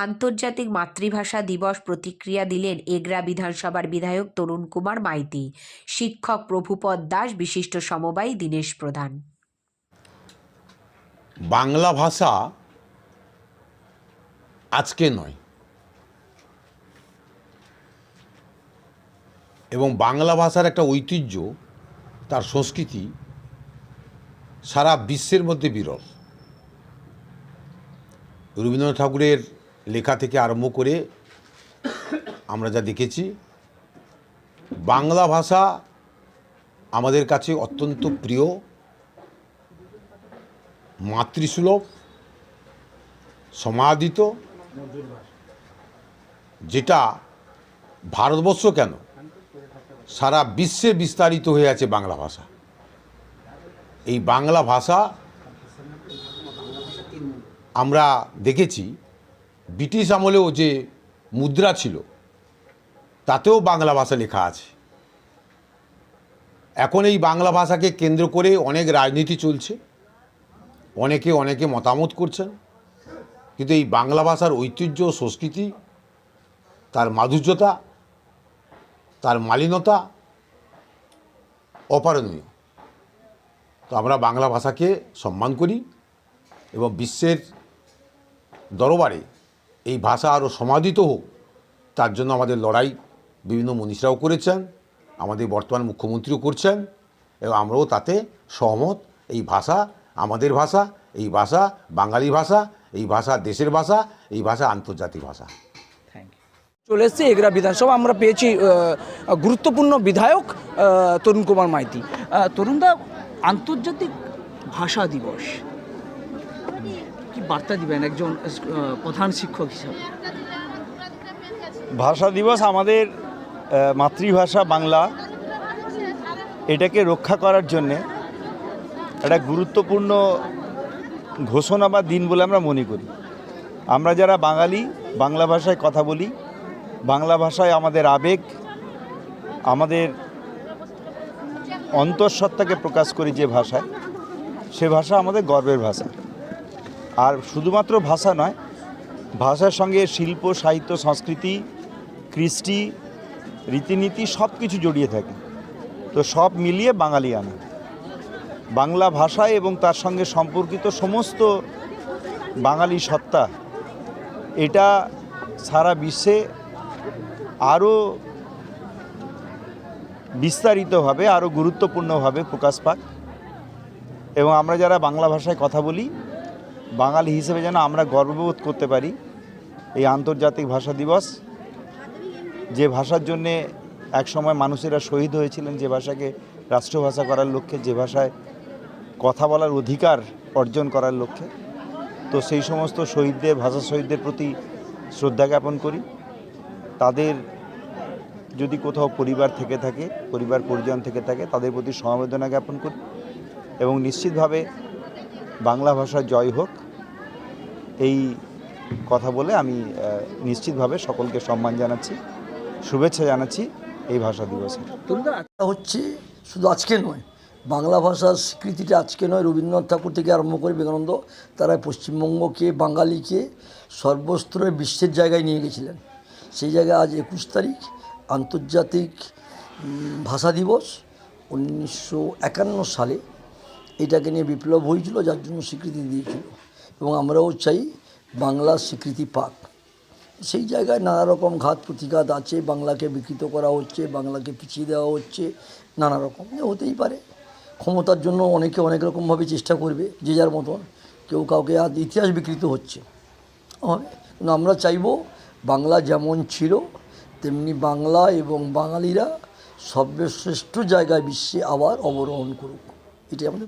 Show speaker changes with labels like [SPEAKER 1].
[SPEAKER 1] আন্তর্জাতিক মাতৃভাষা দিবস প্রতিক্রিয়া দিলেন এগরা বিধানসভার বিধায়ক তরুণ কুমার মাইতি, শিক্ষক প্রভুপদ দাস, বিশিষ্ট সমবায়ী দীনেশ প্রধান।
[SPEAKER 2] বাংলা ভাষা আজকে নয়, এবং বাংলা ভাষার একটা ঐতিহ্য, তার সংস্কৃতি সারা বিশ্বের মধ্যে বিরল। রবীন্দ্রনাথ ঠাকুরের লেখা থেকে আরম্ভ করে আমরা যা দেখেছি, বাংলা ভাষা আমাদের কাছে অত্যন্ত প্রিয়, মাতৃসুলভ, সমাদিত, যেটা ভারতবর্ষ কেন সারা বিশ্বে বিস্তারিত হয়ে আছে বাংলা ভাষা। এই বাংলা ভাষা আমরা দেখেছি ব্রিটিশ আমলেও যে মুদ্রা ছিল তাতেও বাংলা ভাষা লেখা আছে। এখন এই বাংলা ভাষাকে কেন্দ্র করে অনেক রাজনীতি চলছে, অনেকে মতামত করছেন, কিন্তু এই বাংলা ভাষার ঐতিহ্য, সংস্কৃতি, তার মাধুর্যতা, তার মালিনতা অপারণীয়। তো আমরা বাংলা ভাষাকে সম্মান করি এবং বিশ্বের দরবারে এই ভাষা আরও সমাদিত হোক তার জন্য আমাদের লড়াই বিভিন্ন মনীষীরাও করেছেন, আমাদের বর্তমান মুখ্যমন্ত্রীও করছেন, এবং আমরাও তাতে সহমত। এই ভাষা আমাদের ভাষা, এই ভাষা বাঙালি ভাষা, এই ভাষা দেশের ভাষা, এই ভাষা আন্তর্জাতিক ভাষা।
[SPEAKER 3] চলে এসছে এগরা বিধানসভা, আমরা পেয়েছি গুরুত্বপূর্ণ বিধায়ক তরুণ কুমার মাইতি। তরুণদা, আন্তর্জাতিক ভাষা দিবস কি বার্তা দিবেন একজন প্রধান শিক্ষক হিসাবে?
[SPEAKER 4] ভাষা দিবস আমাদের মাতৃভাষা বাংলা, এটাকে রক্ষা করার জন্যে একটা গুরুত্বপূর্ণ ঘোষণা বা দিন বলে আমরা মনে করি। আমরা যারা বাঙালি, বাংলা ভাষায় কথা বলি, বাংলা ভাষায় আমাদের আবেগ, আমাদের অন্তঃসত্ত্বাকে প্রকাশ করি যে ভাষায়, সে ভাষা আমাদের গর্বের ভাষা। আর শুধুমাত্র ভাষা নয়, ভাষার সঙ্গে শিল্প, সাহিত্য, সংস্কৃতি, কৃষ্টি, রীতিনীতি সব কিছু জড়িয়ে থাকে। তো সব মিলিয়ে বাঙালিয়ানা, বাংলা ভাষা এবং তার সঙ্গে সম্পর্কিত সমস্ত বাঙালি সত্তা, এটা সারা বিশ্বে আরও বিস্তারিতভাবে, আরও গুরুত্বপূর্ণভাবে প্রকাশ পাক। এবং আমরা যারা বাংলা ভাষায় কথা বলি, বাঙালি হিসেবে যেন আমরা গর্ববোধ করতে পারি। এই আন্তর্জাতিক ভাষা দিবস, যে ভাষার জন্যে একসময় মানুষেরা শহীদ হয়েছিলেন, যে ভাষাকে রাষ্ট্রভাষা করার লক্ষ্যে, যে ভাষায় কথা বলার অধিকার অর্জন করার লক্ষ্যে, তো সেই সমস্ত শহীদদের, ভাষা শহীদদের প্রতি শ্রদ্ধা জ্ঞাপন করি। তাদের যদি কোথাও পরিবার থেকে থাকে, পরিবার পরিজন থেকে থাকে, তাদের প্রতি সমবেদনা জ্ঞাপন করি। এবং নিশ্চিতভাবে বাংলা ভাষার জয় হোক, এই কথা বলে আমি নিশ্চিতভাবে সকলকে সম্মান জানাচ্ছি, শুভেচ্ছা জানাচ্ছি এই ভাষা দিবসে।
[SPEAKER 5] হচ্ছে শুধু আজকে নয়, বাংলা ভাষার স্বীকৃতিটা আজকে নয়, রবীন্দ্রনাথ ঠাকুর থেকে আরম্ভ করে বিবেকানন্দ, তারা পশ্চিমবঙ্গকে, বাঙালিকে সর্বস্তরে বিশ্বের জায়গায় নিয়ে গেছিলেন। সেই জায়গায় আজ 21 তারিখ আন্তর্জাতিক ভাষা দিবস। 1951 সালে এটাকে নিয়ে বিপ্লব হয়েছিল, যার জন্য স্বীকৃতি দিয়েছিল, এবং আমরাও চাই বাংলার স্বীকৃতি পাক। সেই জায়গায় নানা রকম ঘাত প্রতিঘাত আছে, বাংলাকে বিকৃত করা হচ্ছে, বাংলাকে পিছিয়ে দেওয়া হচ্ছে, নানা রকম হতেই পারে। ক্ষমতার জন্য অনেকে অনেক রকমভাবে চেষ্টা করবে, যে যার মতন, কেউ কাউকে আজ ইতিহাস বিকৃত হচ্ছে। কিন্তু আমরা চাইব বাংলা যেমন ছিল তেমনি বাংলা এবং বাঙালিরা সর্বশ্রেষ্ঠ জায়গায় বিশ্বে আবার অবরোহণ করুক, এটাই আমাদের।